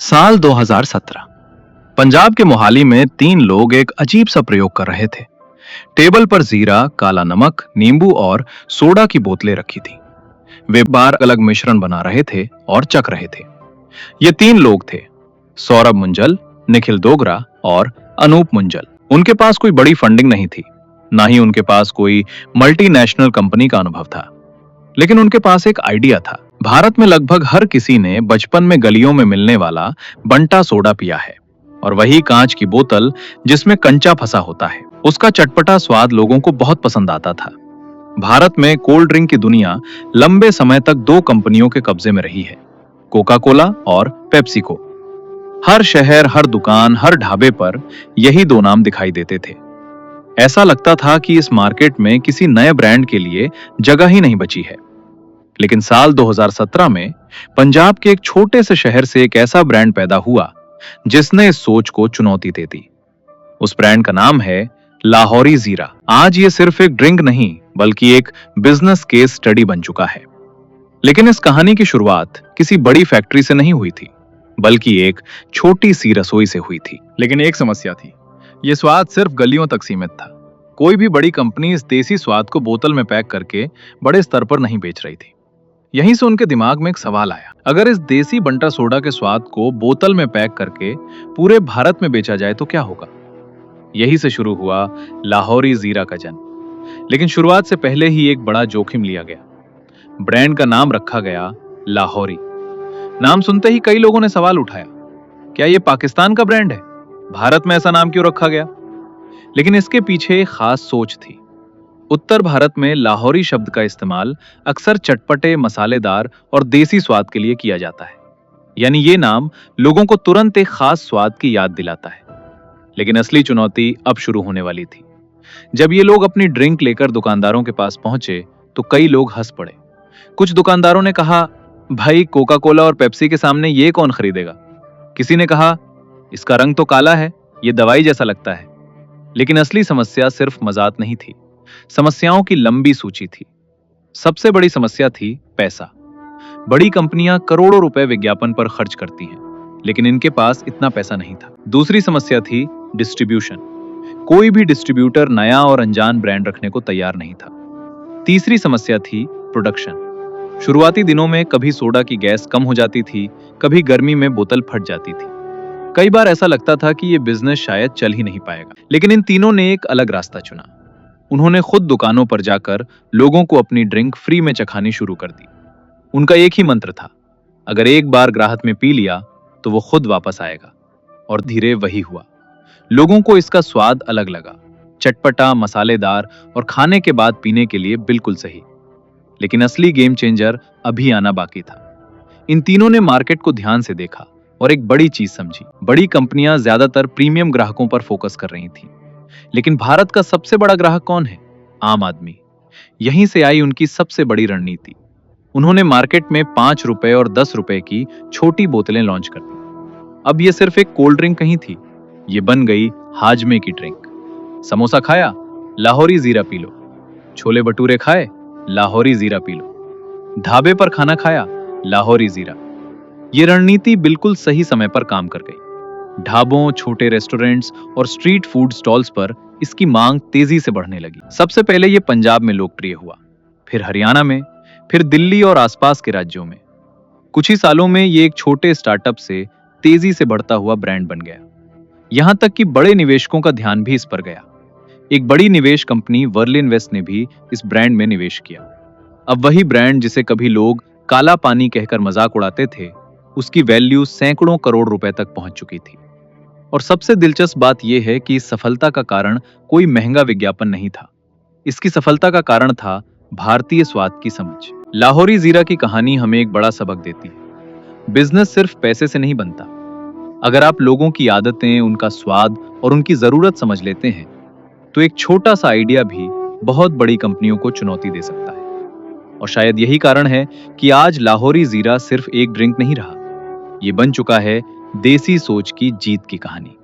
साल 2017 पंजाब के मोहाली में तीन लोग एक अजीब सा प्रयोग कर रहे थे। टेबल पर जीरा, काला नमक, नींबू और सोडा की बोतलें रखी थी। वे बार अलग मिश्रण बना रहे थे और चख रहे थे। ये तीन लोग थे, सौरभ मुंजल, निखिल डोगरा और अनूप मुंजल। उनके पास कोई बड़ी फंडिंग नहीं थी, ना ही उनके पास कोई मल्टीनेशनल कंपनी का अनुभव था, लेकिन उनके पास एक आइडिया था। भारत में लगभग हर किसी ने बचपन में गलियों में मिलने वाला बंटा सोडा पिया है, और वही कांच की बोतल जिसमें कंचा फंसा होता है। उसका चटपटा स्वाद लोगों को बहुत पसंद आता था। भारत में कोल्ड ड्रिंक की दुनिया लंबे समय तक दो कंपनियों के कब्जे में रही है, कोका कोला और पेप्सिको। हर शहर, हर दुकान, हर ढाबे पर यही दो नाम दिखाई देते थे। ऐसा लगता था कि इस मार्केट में किसी नए ब्रांड के लिए जगह ही नहीं बची है। लेकिन साल 2017 में पंजाब के एक छोटे से शहर से एक ऐसा ब्रांड पैदा हुआ जिसने इस सोच को चुनौती दे दी। उस ब्रांड का नाम है लाहौरी जीरा। आज ये सिर्फ एक ड्रिंक नहीं, बल्कि एक बिजनेस केस स्टडी बन चुका है। लेकिन इस कहानी की शुरुआत किसी बड़ी फैक्ट्री से नहीं हुई थी, बल्कि एक छोटी सी रसोई से हुई थी। लेकिन एक समस्या थी, यह स्वाद सिर्फ गलियों तक सीमित था। कोई भी बड़ी कंपनी इस देसी स्वाद को बोतल में पैक करके बड़े स्तर पर नहीं बेच रही थी। यहीं से उनके दिमाग में एक सवाल आया, अगर इस देसी बंटा सोडा के स्वाद को बोतल में पैक करके पूरे भारत में बेचा जाए तो क्या होगा। यही से शुरू हुआ लाहौरी जीरा का जन्म। लेकिन शुरुआत से पहले ही एक बड़ा जोखिम लिया गया। ब्रांड का नाम रखा गया लाहौरी। नाम सुनते ही कई लोगों ने सवाल उठाया, क्या यह पाकिस्तान का ब्रांड है? भारत में ऐसा नाम क्यों रखा गया? लेकिन इसके पीछे एक खास सोच थी। उत्तर भारत में लाहौरी शब्द का इस्तेमाल अक्सर चटपटे, मसालेदार और देसी स्वाद के लिए किया जाता है। यानी ये नाम लोगों को तुरंत एक खास स्वाद की याद दिलाता है। लेकिन असली चुनौती अब शुरू होने वाली थी। जब ये लोग अपनी ड्रिंक लेकर दुकानदारों के पास पहुंचे तो कई लोग हंस पड़े। कुछ दुकानदारों ने कहा, भाई कोका कोला और पेप्सी के सामने ये कौन खरीदेगा। किसी ने कहा, इसका रंग तो काला है, ये दवाई जैसा लगता है। लेकिन असली समस्या सिर्फ मजाक नहीं थी, समस्याओं की लंबी सूची थी। सबसे बड़ी समस्या थी पैसा। बड़ी कंपनियां करोड़ों रुपए विज्ञापन पर खर्च करती हैं, लेकिन इनके पास इतना पैसा नहीं था। दूसरी समस्या थी डिस्ट्रीब्यूशन। कोई भी डिस्ट्रीब्यूटर नया और अनजान ब्रांड रखने को तैयार नहीं था। तीसरी समस्या थी प्रोडक्शन। शुरुआती दिनों में कभी सोडा की गैस कम हो जाती थी, कभी गर्मी में बोतल फट जाती थी। कई बार ऐसा लगता था कि यह बिजनेस शायद चल ही नहीं पाएगा। लेकिन इन तीनों ने एक अलग रास्ता चुना। उन्होंने खुद दुकानों पर जाकर लोगों को अपनी ड्रिंक फ्री में चखानी शुरू कर दी। उनका एक ही मंत्र था, अगर एक बार ग्राहक में पी लिया तो वो खुद वापस आएगा। और धीरे वही हुआ। लोगों को इसका स्वाद अलग लगा, चटपटा, मसालेदार और खाने के बाद पीने के लिए बिल्कुल सही। लेकिन असली गेम चेंजर अभी आना बाकी था। इन तीनों ने मार्केट को ध्यान से देखा और एक बड़ी चीज समझी। बड़ी कंपनियां ज्यादातर प्रीमियम ग्राहकों पर फोकस कर रही थीं। लेकिन भारत का सबसे बड़ा ग्राहक कौन है? आम आदमी। यहीं से आई उनकी सबसे बड़ी रणनीति। उन्होंने मार्केट में 5 रुपए और 10 रुपए की छोटी बोतलें लॉन्च कर दी। अब यह सिर्फ एक कोल्ड ड्रिंक नहीं थी, ये बन गई हाजमे की ड्रिंक। समोसा खाया, लाहौरी जीरा पी लो। छोले भटूरे खाए, लाहौरी जीरा पी लो। ढाबे पर खाना खाया, लाहौरी जीरा। ये रणनीति बिल्कुल सही समय पर काम कर गई। ढाबों, छोटे रेस्टोरेंट्स और स्ट्रीट फूड स्टॉल्स पर इसकी मांग तेजी से बढ़ने लगी। सबसे पहले ये पंजाब में लोकप्रिय हुआ, फिर हरियाणा में, फिर दिल्ली और आसपास के राज्यों में। कुछ ही सालों में ये एक छोटे स्टार्टअप से तेजी से बढ़ता हुआ ब्रांड बन गया। यहां तक कि बड़े निवेशकों का ध्यान भी इस पर गया। एक बड़ी निवेश कंपनी वर्लिन वेस्ट ने भी इस ब्रांड में निवेश किया। अब वही ब्रांड जिसे कभी लोग काला पानी कहकर मजाक उड़ाते थे, उसकी वैल्यू सैकड़ों करोड़ रुपए तक पहुंच चुकी थी। और सबसे दिलचस्प बात यह है कि इस सफलता का कारण कोई महंगा विज्ञापन नहीं था। इसकी सफलता का कारण था भारतीय स्वाद की समझ। लाहौरी जीरा की कहानी हमें एक बड़ा सबक देती है। बिजनेस सिर्फ पैसे से नहीं बनता। अगर आप लोगों की आदतें, उनका स्वाद और उनकी जरूरत समझ लेते हैं, तो एक छोटा सा आइडिया भी बहुत बड़ी कंपनियों को चुनौती दे सकता है। और शायद यही कारण है कि आज लाहौरी जीरा सिर्फ एक ड्रिंक नहीं रहा, ये बन चुका है देसी सोच की जीत की कहानी।